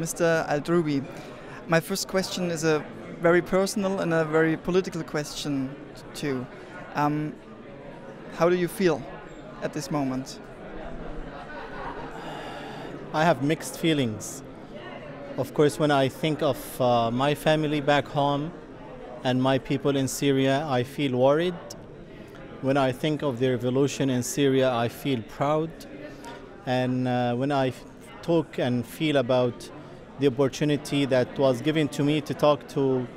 Mr. Al-Drobi. My first question is a very personal and a very political question too. How do you feel at this moment? I have mixed feelings. Of course, when I think of my family back home and my people in Syria, I feel worried. When I think of the revolution in Syria, I feel proud. And when I talk and feel about the opportunity that was given to me to talk to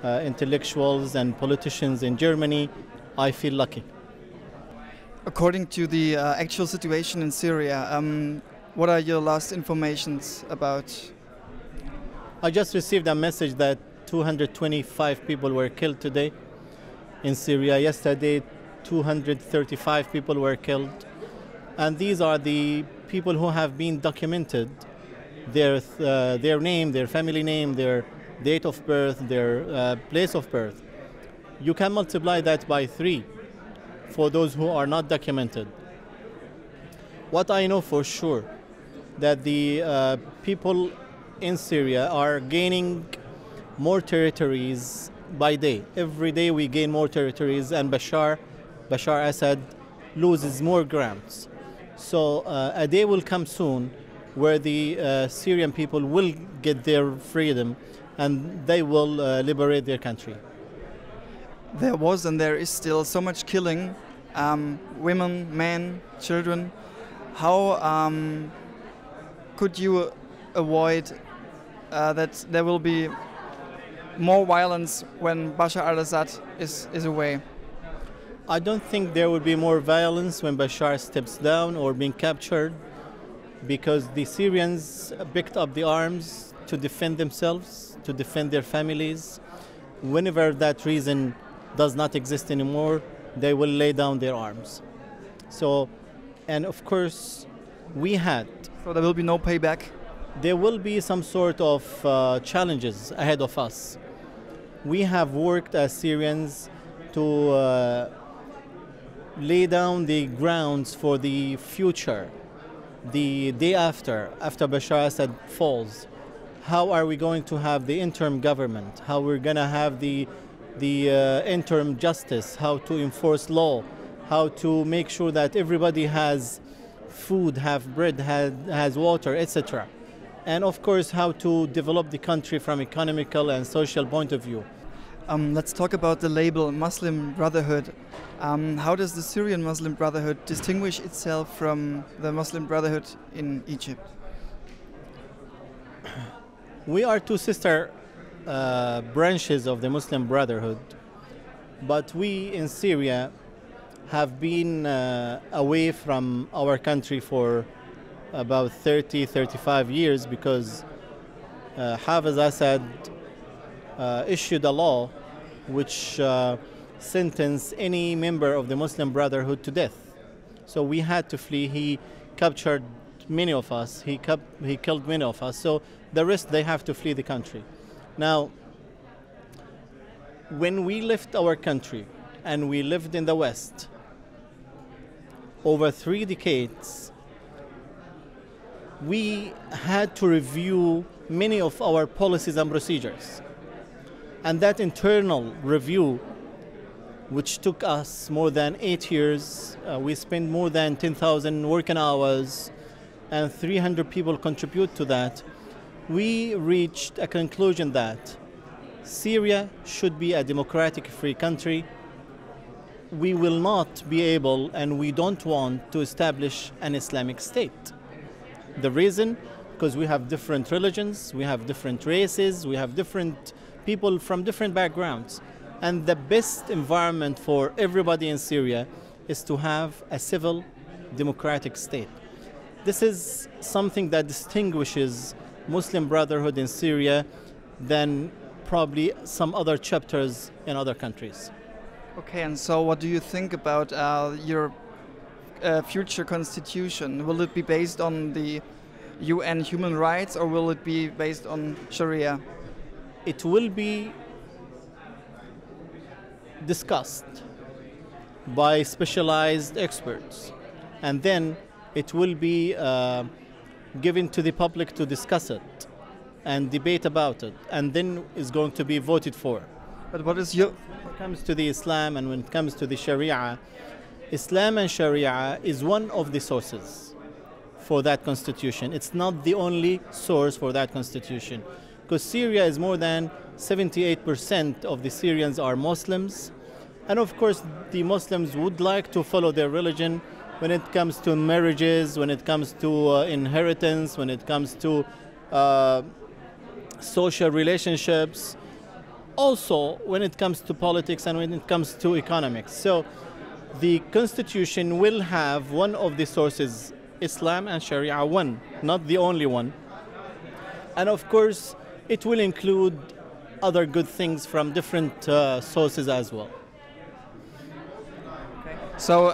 intellectuals and politicians in Germany, I feel lucky. According to the actual situation in Syria, what are your last informations about? I just received a message that 225 people were killed today in Syria. Yesterday, 235 people were killed. And these are the people who have been documented, their name, their family name, their date of birth, their place of birth. You can multiply that by 3 for those who are not documented. What I know for sure, that the people in Syria are gaining more territories by day. Every day we gain more territories, and Bashar Assad loses more grounds. So a day will come soon where the Syrian people will get their freedom and they will liberate their country. There was and there is still so much killing, women, men, children. How could you avoid that there will be more violence when Bashar al-Assad is away? I don't think there will be more violence when Bashar steps down or being captured, because the Syrians picked up the arms to defend themselves, to defend their families. Whenever that reason does not exist anymore, they will lay down their arms. So, and of course, So there will be no payback? There will be some sort of challenges ahead of us. We have worked as Syrians to lay down the grounds for the future, the day after Bashar Assad falls. How are we going to have the interim government? How we're going to have the interim justice? How to enforce law? How to make sure that everybody has food, have bread, has water, etc. And of course, how to develop the country from economical and social point of view. Let's talk about the label Muslim Brotherhood. How does the Syrian Muslim Brotherhood distinguish itself from the Muslim Brotherhood in Egypt? We are 2 sister branches of the Muslim Brotherhood, but we in Syria have been away from our country for about 35 years because Hafez Assad issued a law which sentenced any member of the Muslim Brotherhood to death. So we had to flee. He captured many of us. He killed many of us. So the rest, they have to flee the country. Now, when we left our country and we lived in the West, over 3 decades, we had to review many of our policies and procedures. And that internal review, which took us more than 8 years, we spent more than 10,000 working hours, and 300 people contribute to that, we reached a conclusion that Syria should be a democratic, free country. We will not be able, and we don't want to establish an Islamic state. The reason? Because we have different religions, we have different races, we have different people from different backgrounds. And the best environment for everybody in Syria is to have a civil, democratic state. This is something that distinguishes Muslim Brotherhood in Syria than probably some other chapters in other countries. Okay, and so what do you think about your future constitution? Will it be based on the UN human rights or will it be based on Sharia? It will be discussed by specialized experts, and then it will be given to the public to discuss it. and debate about it, and then is going to be voted for. But what is your... When it comes to the Islam and when it comes to the Sharia, Islam and Sharia is one of the sources for that constitution. It's not the only source for that constitution, because Syria is more than 78% of the Syrians are Muslims, and of course the Muslims would like to follow their religion when it comes to marriages, when it comes to inheritance, when it comes to social relationships, also when it comes to politics and when it comes to economics. So the constitution will have one of the sources, Islam and Sharia, one, not the only one. And of course, it will include other good things from different sources as well. So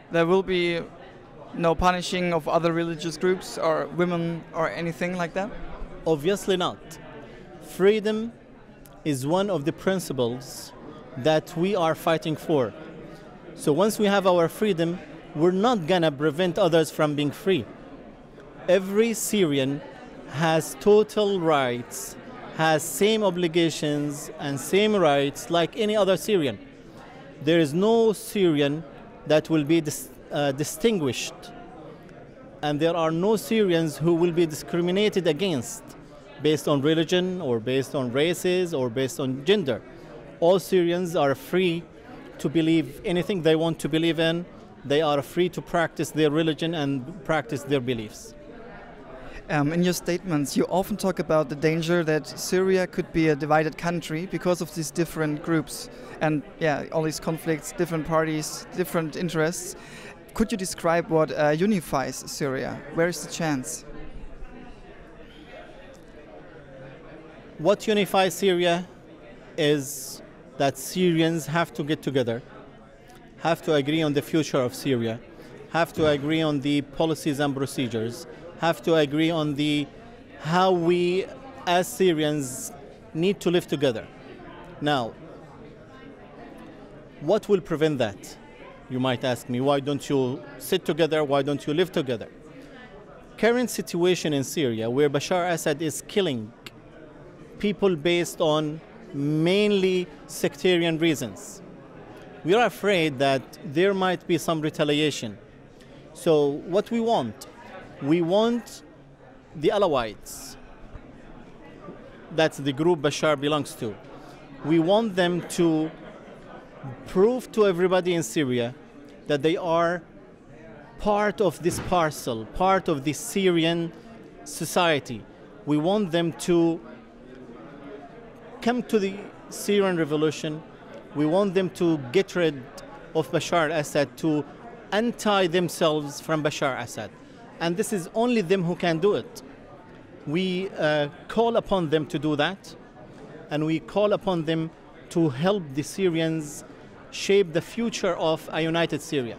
there will be no punishing of other religious groups or women or anything like that? Obviously not. Freedom is one of the principles that we are fighting for. So once we have our freedom, we're not gonna prevent others from being free. Every Syrian has total rights, has same obligations and same rights like any other Syrian. There is no Syrian that will be distinguished, and there are no Syrians who will be discriminated against based on religion or based on races or based on gender. All Syrians are free to believe anything they want to believe in. They are free to practice their religion and practice their beliefs. In your statements, you often talk about the danger that Syria could be a divided country because of these different groups and all these conflicts, different parties, different interests. Could you describe what unifies Syria? Where is the chance? What unifies Syria is that Syrians have to get together, have to agree on the future of Syria, have to agree on the policies and procedures, have to agree on how we as Syrians need to live together. Now, what will prevent that? You might ask me, why don't you sit together? Why don't you live together? Current situation in Syria, where Bashar Assad is killing people based on mainly sectarian reasons, we are afraid that there might be some retaliation. So what we want the Alawites, that's the group Bashar belongs to, we want them to prove to everybody in Syria that they are part of this parcel, part of the Syrian society. We want them to come to the Syrian revolution. We want them to get rid of Bashar al-Assad, to untie themselves from Bashar al-Assad. And this is only them who can do it. We call upon them to do that, and we call upon them to help the Syrians shape the future of a united Syria.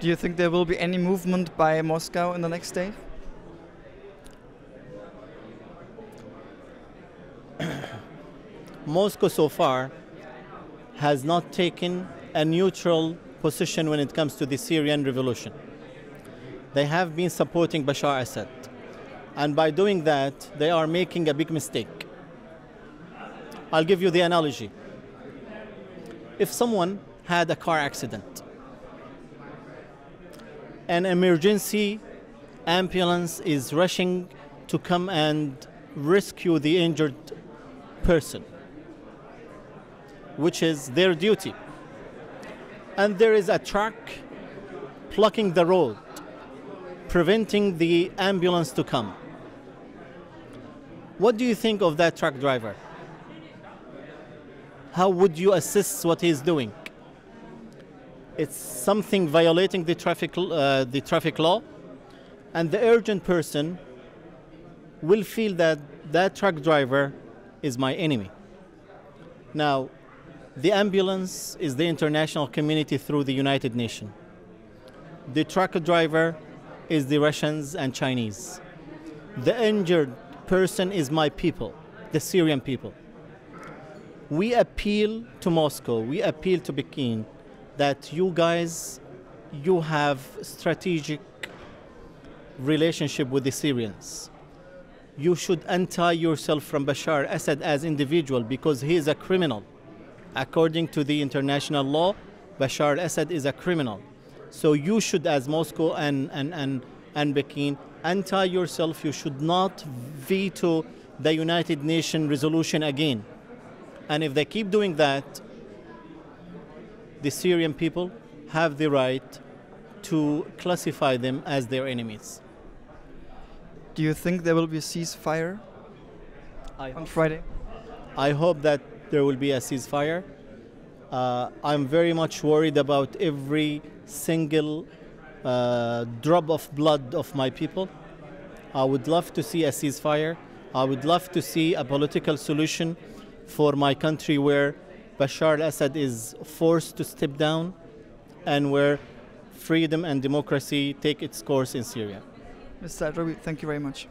Do you think there will be any movement by Moscow in the next day? Moscow so far has not taken a neutral position when it comes to the Syrian revolution. They have been supporting Bashar Assad, and by doing that, they are making a big mistake. I'll give you the analogy. If someone had a car accident, an emergency ambulance is rushing to come and rescue the injured person, which is their duty, and there is a truck blocking the road, preventing the ambulance to come. What do you think of that truck driver? How would you assess what he's doing? It's something violating the traffic law, and the urgent person will feel that that truck driver is my enemy. Now, the ambulance is the international community through the United Nations. The truck driver is the Russians and Chinese. The injured person is my people, the Syrian people. We appeal to Moscow, we appeal to Peking that you guys, you have strategic relationship with the Syrians. you should untie yourself from Bashar al-Assad as individual because he is a criminal. According to the international law, Bashar al-Assad is a criminal. So you should, as Moscow and Peking, untie yourself. You should not veto the United Nations resolution again. And if they keep doing that, the Syrian people have the right to classify them as their enemies. Do you think there will be a ceasefire on Friday? I hope that there will be a ceasefire. I'm very much worried about every single drop of blood of my people. I would love to see a ceasefire. I would love to see a political solution for my country where Bashar al-Assad is forced to step down and where freedom and democracy take its course in Syria. Mr. Al-Drobi, thank you very much.